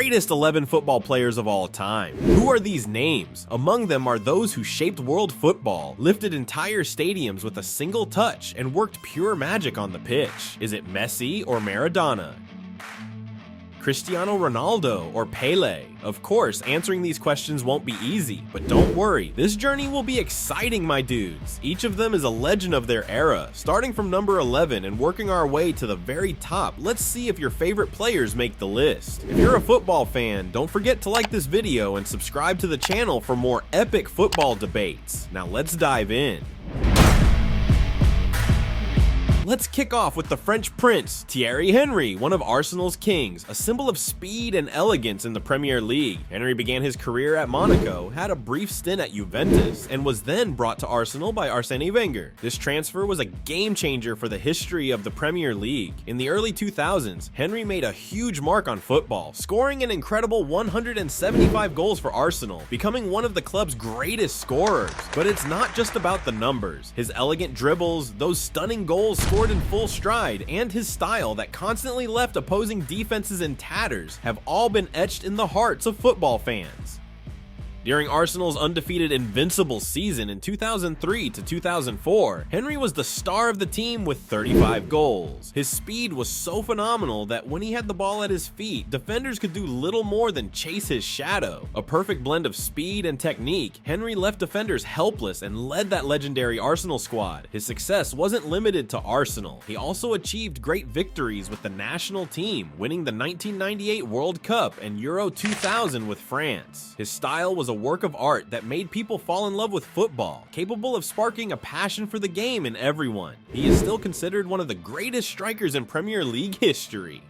greatest 11 football players of all time. Who are these names? Among them are those who shaped world football, lifted entire stadiums with a single touch, and worked pure magic on the pitch. Is it Messi or Maradona? Cristiano Ronaldo or Pele? Of course, answering these questions won't be easy, but don't worry, this journey will be exciting, my dudes. Each of them is a legend of their era, starting from number 11 and working our way to the very top. Let's see if your favorite players make the list. If you're a football fan, don't forget to like this video and subscribe to the channel for more epic football debates. Now let's dive in. Let's kick off with the French Prince, Thierry Henry, one of Arsenal's kings, a symbol of speed and elegance in the Premier League. Henry began his career at Monaco, had a brief stint at Juventus, and was then brought to Arsenal by Arsene Wenger. This transfer was a game changer for the history of the Premier League. In the early 2000s, Henry made a huge mark on football, scoring an incredible 175 goals for Arsenal, becoming one of the club's greatest scorers. But it's not just about the numbers. His elegant dribbles, those stunning goals scored in full stride, and his style that constantly left opposing defenses in tatters have all been etched in the hearts of football fans. During Arsenal's undefeated invincible season in 2003 to 2004, Henry was the star of the team with 35 goals. His speed was so phenomenal that when he had the ball at his feet, defenders could do little more than chase his shadow. A perfect blend of speed and technique, Henry left defenders helpless and led that legendary Arsenal squad. His success wasn't limited to Arsenal. He also achieved great victories with the national team, winning the 1998 World Cup and Euro 2000 with France. His style was a work of art that made people fall in love with football, capable of sparking a passion for the game in everyone. He is still considered one of the greatest strikers in Premier League history.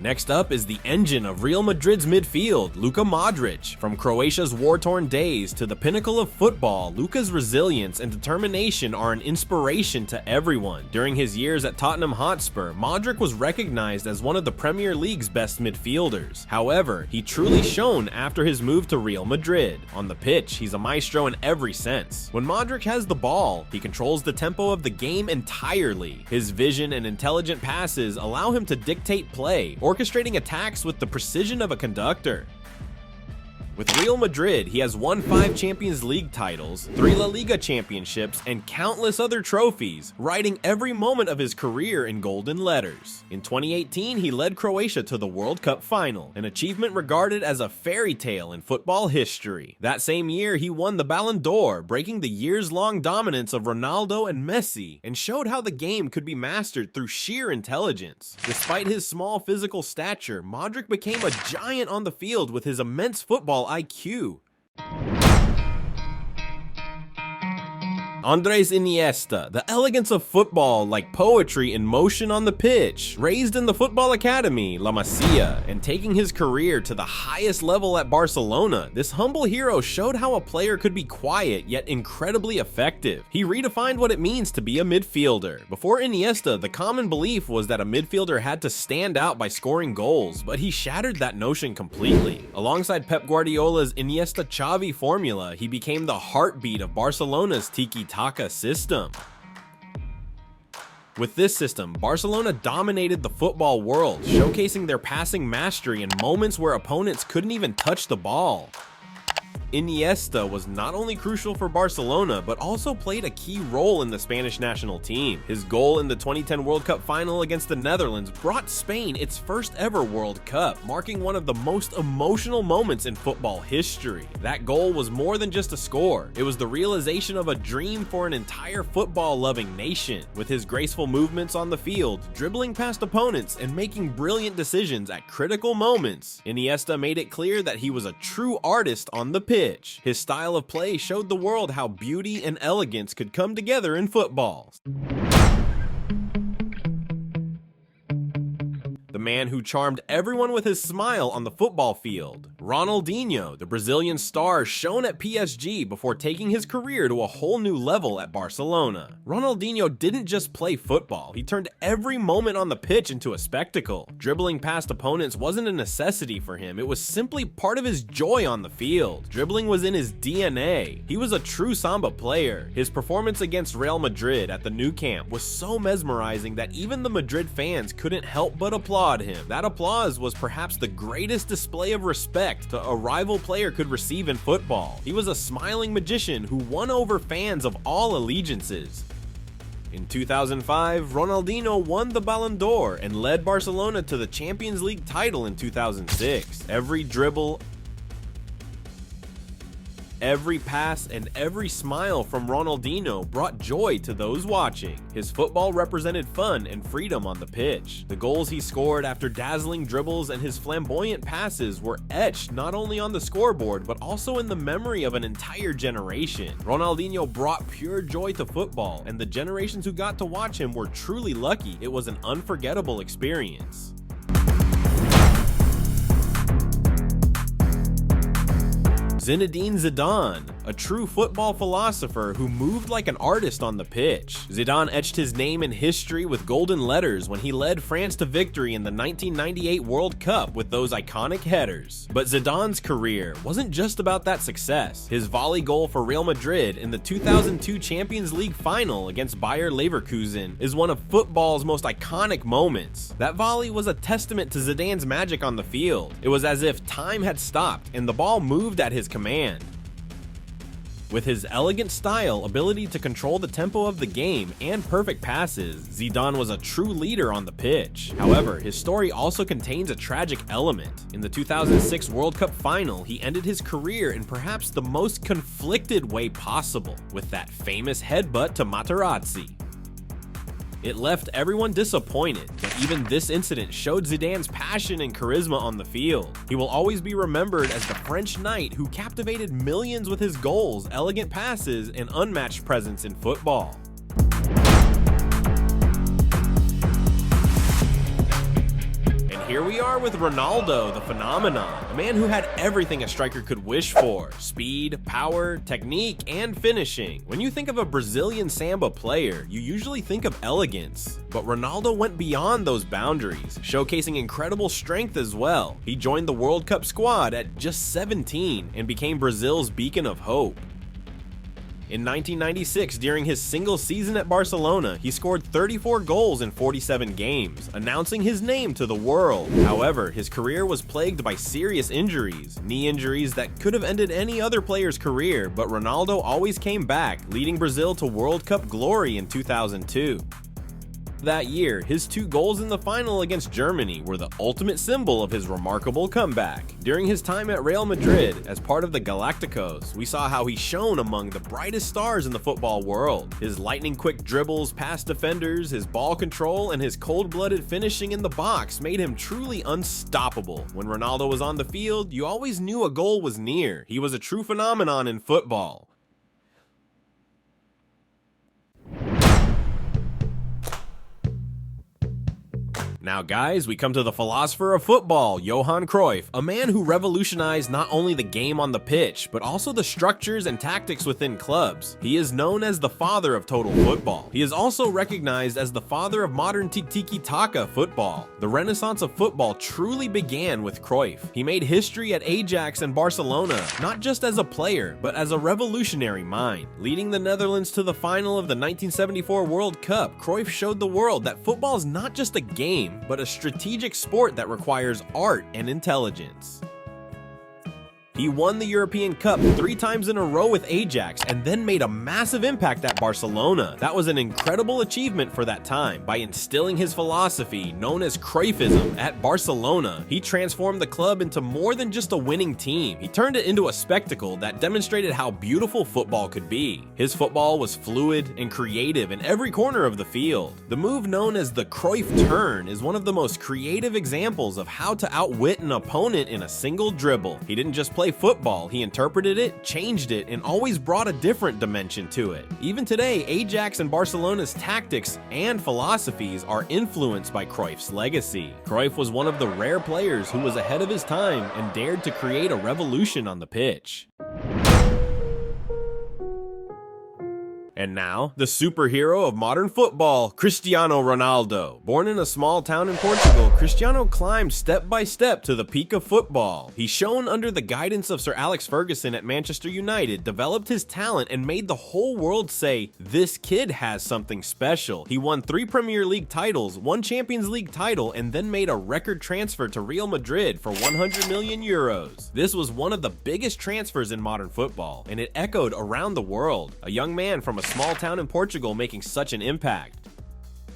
Next up is the engine of Real Madrid's midfield, Luka Modric. From Croatia's war-torn days to the pinnacle of football, Luka's resilience and determination are an inspiration to everyone. During his years at Tottenham Hotspur, Modric was recognized as one of the Premier League's best midfielders. However, he truly shone after his move to Real Madrid. On the pitch, he's a maestro in every sense. When Modric has the ball, he controls the tempo of the game entirely. His vision and intelligent passes allow him to dictate play, orchestrating attacks with the precision of a conductor. With Real Madrid, he has won 5 Champions League titles, 3 La Liga championships, and countless other trophies, writing every moment of his career in golden letters. In 2018, he led Croatia to the World Cup final, an achievement regarded as a fairy tale in football history. That same year, he won the Ballon d'Or, breaking the years-long dominance of Ronaldo and Messi, and showed how the game could be mastered through sheer intelligence. Despite his small physical stature, Modric became a giant on the field with his immense football IQ. Andrés Iniesta, the elegance of football like poetry in motion on the pitch, raised in the football academy, La Masia, and taking his career to the highest level at Barcelona, this humble hero showed how a player could be quiet yet incredibly effective. He redefined what it means to be a midfielder. Before Iniesta, the common belief was that a midfielder had to stand out by scoring goals, but he shattered that notion completely. Alongside Pep Guardiola's Iniesta-Xavi formula, he became the heartbeat of Barcelona's tiki-taka system. With this system, Barcelona dominated the football world, showcasing their passing mastery in moments where opponents couldn't even touch the ball. Iniesta was not only crucial for Barcelona, but also played a key role in the Spanish national team. His goal in the 2010 World Cup final against the Netherlands brought Spain its first ever World Cup, marking one of the most emotional moments in football history. That goal was more than just a score. It was the realization of a dream for an entire football-loving nation. With his graceful movements on the field, dribbling past opponents, and making brilliant decisions at critical moments, Iniesta made it clear that he was a true artist on the pitch. His style of play showed the world how beauty and elegance could come together in football. The man who charmed everyone with his smile on the football field. Ronaldinho, the Brazilian star, shone at PSG before taking his career to a whole new level at Barcelona. Ronaldinho didn't just play football, he turned every moment on the pitch into a spectacle. Dribbling past opponents wasn't a necessity for him, it was simply part of his joy on the field. Dribbling was in his DNA. He was a true Samba player. His performance against Real Madrid at the Nou Camp was so mesmerizing that even the Madrid fans couldn't help but applaud him. That applause was perhaps the greatest display of respect a rival player could receive in football. He was a smiling magician who won over fans of all allegiances. In 2005, Ronaldinho won the Ballon d'Or and led Barcelona to the Champions League title in 2006. Every dribble, every pass, and every smile from Ronaldinho brought joy to those watching. His football represented fun and freedom on the pitch. The goals he scored after dazzling dribbles and his flamboyant passes were etched not only on the scoreboard but also in the memory of an entire generation. Ronaldinho brought pure joy to football, and the generations who got to watch him were truly lucky. It was an unforgettable experience. Zinedine Zidane, a true football philosopher who moved like an artist on the pitch. Zidane etched his name in history with golden letters when he led France to victory in the 1998 World Cup with those iconic headers. But Zidane's career wasn't just about that success. His volley goal for Real Madrid in the 2002 Champions League final against Bayer Leverkusen is one of football's most iconic moments. That volley was a testament to Zidane's magic on the field. It was as if time had stopped and the ball moved at his command. With his elegant style, ability to control the tempo of the game, and perfect passes, Zidane was a true leader on the pitch. However, his story also contains a tragic element. In the 2006 World Cup final, he ended his career in perhaps the most conflicted way possible, with that famous headbutt to Materazzi. It left everyone disappointed, but even this incident showed Zidane's passion and charisma on the field. He will always be remembered as the French knight who captivated millions with his goals, elegant passes, and unmatched presence in football. Here we are with Ronaldo, the phenomenon, a man who had everything a striker could wish for: speed, power, technique, and finishing. When you think of a Brazilian Samba player, you usually think of elegance, but Ronaldo went beyond those boundaries, showcasing incredible strength as well. He joined the World Cup squad at just 17 and became Brazil's beacon of hope. In 1996, during his single season at Barcelona, he scored 34 goals in 47 games, announcing his name to the world. However, his career was plagued by serious injuries, knee injuries that could have ended any other player's career, but Ronaldo always came back, leading Brazil to World Cup glory in 2002. That year, his 2 goals in the final against Germany were the ultimate symbol of his remarkable comeback. During his time at Real Madrid, as part of the Galacticos, we saw how he shone among the brightest stars in the football world. His lightning-quick dribbles past defenders, his ball control, and his cold-blooded finishing in the box made him truly unstoppable. When Ronaldo was on the field, you always knew a goal was near. He was a true phenomenon in football. Now guys, we come to the philosopher of football, Johan Cruyff, a man who revolutionized not only the game on the pitch, but also the structures and tactics within clubs. He is known as the father of total football. He is also recognized as the father of modern tiki-taka football. The renaissance of football truly began with Cruyff. He made history at Ajax and Barcelona, not just as a player, but as a revolutionary mind. Leading the Netherlands to the final of the 1974 World Cup, Cruyff showed the world that football is not just a game, but a strategic sport that requires art and intelligence. He won the European Cup 3 times in a row with Ajax and then made a massive impact at Barcelona. That was an incredible achievement for that time. By instilling his philosophy, known as Cruyffism, at Barcelona, he transformed the club into more than just a winning team. He turned it into a spectacle that demonstrated how beautiful football could be. His football was fluid and creative in every corner of the field. The move known as the Cruyff turn is one of the most creative examples of how to outwit an opponent in a single dribble. He didn't just play play football, he interpreted it, changed it, and always brought a different dimension to it. Even today, Ajax and Barcelona's tactics and philosophies are influenced by Cruyff's legacy. Cruyff was one of the rare players who was ahead of his time and dared to create a revolution on the pitch. And now, the superhero of modern football, Cristiano Ronaldo. Born in a small town in Portugal, Cristiano climbed step by step to the peak of football. He shone under the guidance of Sir Alex Ferguson at Manchester United, developed his talent, and made the whole world say, "This kid has something special." He won 3 Premier League titles, 1 Champions League title, and then made a record transfer to Real Madrid for 100 million euros. This was one of the biggest transfers in modern football, and it echoed around the world. A young man from a small town in Portugal making such an impact.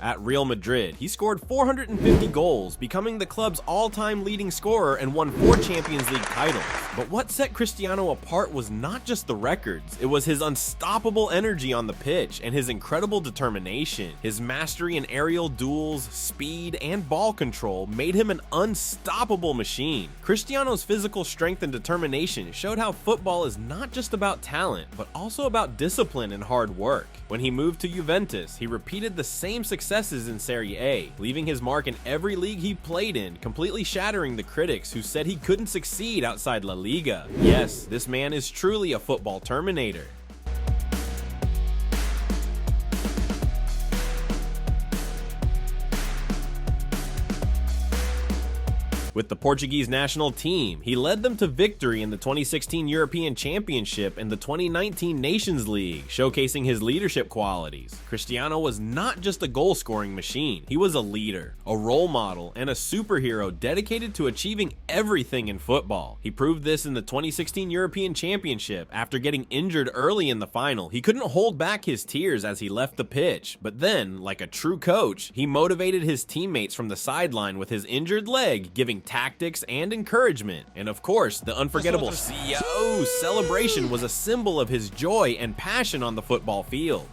At Real Madrid, he scored 450 goals, becoming the club's all-time leading scorer and won 4 Champions League titles. But what set Cristiano apart was not just the records, it was his unstoppable energy on the pitch and his incredible determination. His mastery in aerial duels, speed, and ball control made him an unstoppable machine. Cristiano's physical strength and determination showed how football is not just about talent, but also about discipline and hard work. When he moved to Juventus, he repeated the same successes in Serie A, leaving his mark in every league he played in, completely shattering the critics who said he couldn't succeed outside La Liga. Yes, this man is truly a football terminator. With the Portuguese national team, he led them to victory in the 2016 European Championship and the 2019 Nations League, showcasing his leadership qualities. Cristiano was not just a goal-scoring machine, he was a leader, a role model, and a superhero dedicated to achieving everything in football. He proved this in the 2016 European Championship. After getting injured early in the final, he couldn't hold back his tears as he left the pitch, but then, like a true coach, he motivated his teammates from the sideline with his injured leg, giving tactics and encouragement. And of course, the unforgettable CEO celebration was a symbol of his joy and passion on the football field.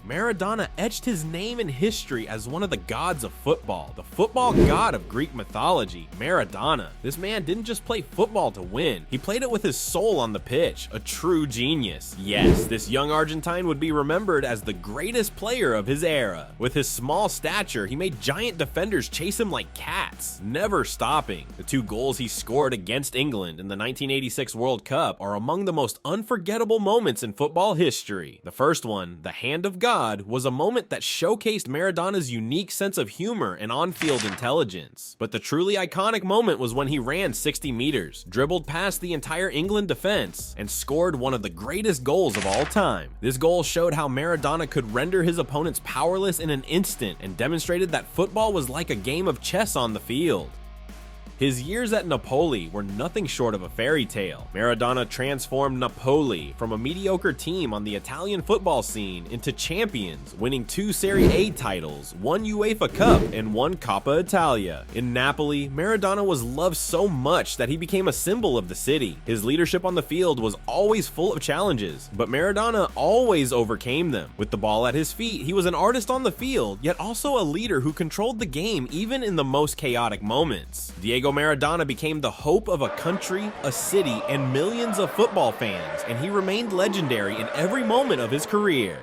Maradona etched his name in history as one of the gods of football, the football god of Greek mythology, Maradona. This man didn't just play football to win, he played it with his soul on the pitch, a true genius. Yes, this young Argentine would be remembered as the greatest player of his era. With his small stature, he made giant defenders chase him like cats, never stopping. The 2 goals he scored against England in the 1986 World Cup are among the most unforgettable moments in football history. The first one, the hand of God, was a moment that showcased Maradona's unique sense of humor and on-field intelligence. But the truly iconic moment was when he ran 60 meters, dribbled past the entire England defense, and scored one of the greatest goals of all time. This goal showed how Maradona could render his opponents powerless in an instant and demonstrated that football was like a game of chess on the field. His years at Napoli were nothing short of a fairy tale. Maradona transformed Napoli from a mediocre team on the Italian football scene into champions, winning 2 Serie A titles, 1 UEFA Cup, and 1 Coppa Italia. In Napoli, Maradona was loved so much that he became a symbol of the city. His leadership on the field was always full of challenges, but Maradona always overcame them. With the ball at his feet, he was an artist on the field, yet also a leader who controlled the game even in the most chaotic moments. Diego Maradona became the hope of a country, a city, and millions of football fans, and he remained legendary in every moment of his career.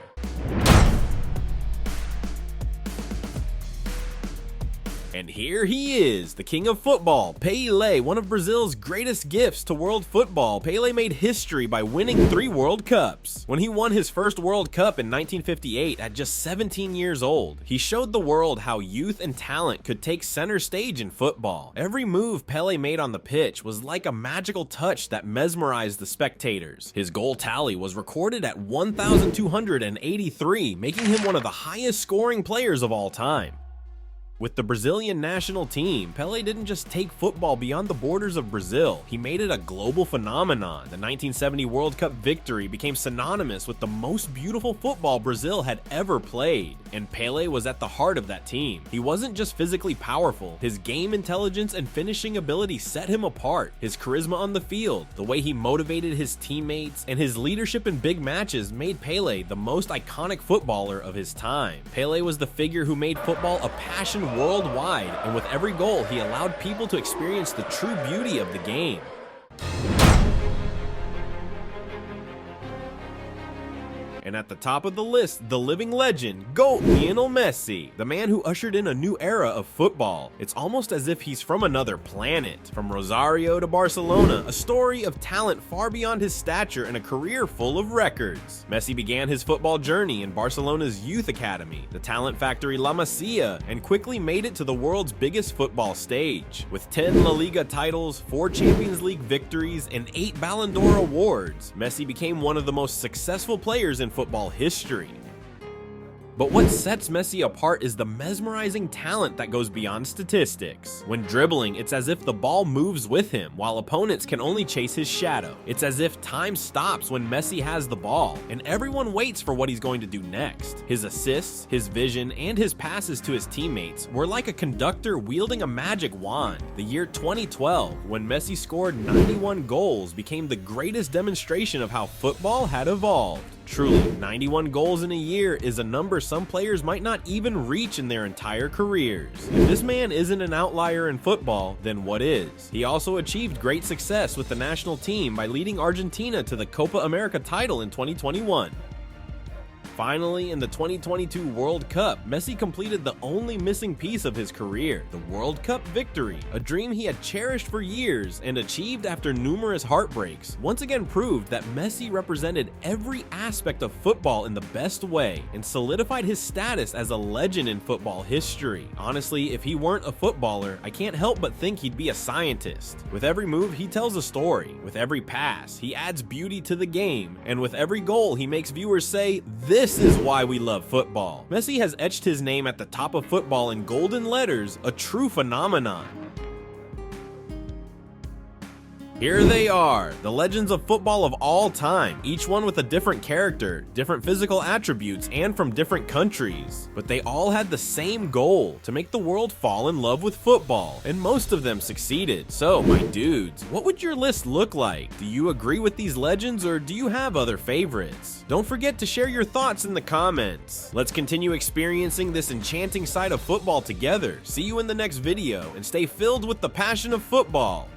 And here he is, the king of football, Pele, one of Brazil's greatest gifts to world football. Pele made history by winning 3 World Cups. When he won his first World Cup in 1958 at just 17 years old, he showed the world how youth and talent could take center stage in football. Every move Pele made on the pitch was like a magical touch that mesmerized the spectators. His goal tally was recorded at 1,283, making him one of the highest scoring players of all time. With the Brazilian national team, Pele didn't just take football beyond the borders of Brazil, he made it a global phenomenon. The 1970 World Cup victory became synonymous with the most beautiful football Brazil had ever played, and Pele was at the heart of that team. He wasn't just physically powerful, his game intelligence and finishing ability set him apart. His charisma on the field, the way he motivated his teammates, and his leadership in big matches made Pele the most iconic footballer of his time. Pele was the figure who made football a passion worldwide, and with every goal, he allowed people to experience the true beauty of the game. And at the top of the list, the living legend, GOAT Lionel Messi, the man who ushered in a new era of football. It's almost as if he's from another planet. From Rosario to Barcelona, a story of talent far beyond his stature and a career full of records. Messi began his football journey in Barcelona's youth academy, the talent factory La Masia, and quickly made it to the world's biggest football stage. With 10 La Liga titles, 4 Champions League victories, and 8 Ballon d'Or awards, Messi became one of the most successful players in football history. But what sets Messi apart is the mesmerizing talent that goes beyond statistics. When dribbling, it's as if the ball moves with him, while opponents can only chase his shadow. It's as if time stops when Messi has the ball, and everyone waits for what he's going to do next. His assists, his vision, and his passes to his teammates were like a conductor wielding a magic wand. The year 2012, when Messi scored 91 goals, became the greatest demonstration of how football had evolved. Truly, 91 goals in a year is a number some players might not even reach in their entire careers. If this man isn't an outlier in football, then what is? He also achieved great success with the national team by leading Argentina to the Copa America title in 2021. Finally, in the 2022 World Cup, Messi completed the only missing piece of his career, the World Cup victory, a dream he had cherished for years and achieved after numerous heartbreaks. Once again proved that Messi represented every aspect of football in the best way and solidified his status as a legend in football history. Honestly, if he weren't a footballer, I can't help but think he'd be a scientist. With every move, he tells a story. With every pass, he adds beauty to the game. And with every goal, he makes viewers say, "This is why we love football." Messi has etched his name at the top of football in golden letters, a true phenomenon. Here they are, the legends of football of all time, each one with a different character, different physical attributes, and from different countries. But they all had the same goal, to make the world fall in love with football, and most of them succeeded. So, my dudes, what would your list look like? Do you agree with these legends, or do you have other favorites? Don't forget to share your thoughts in the comments. Let's continue experiencing this enchanting side of football together. See you in the next video, and stay filled with the passion of football.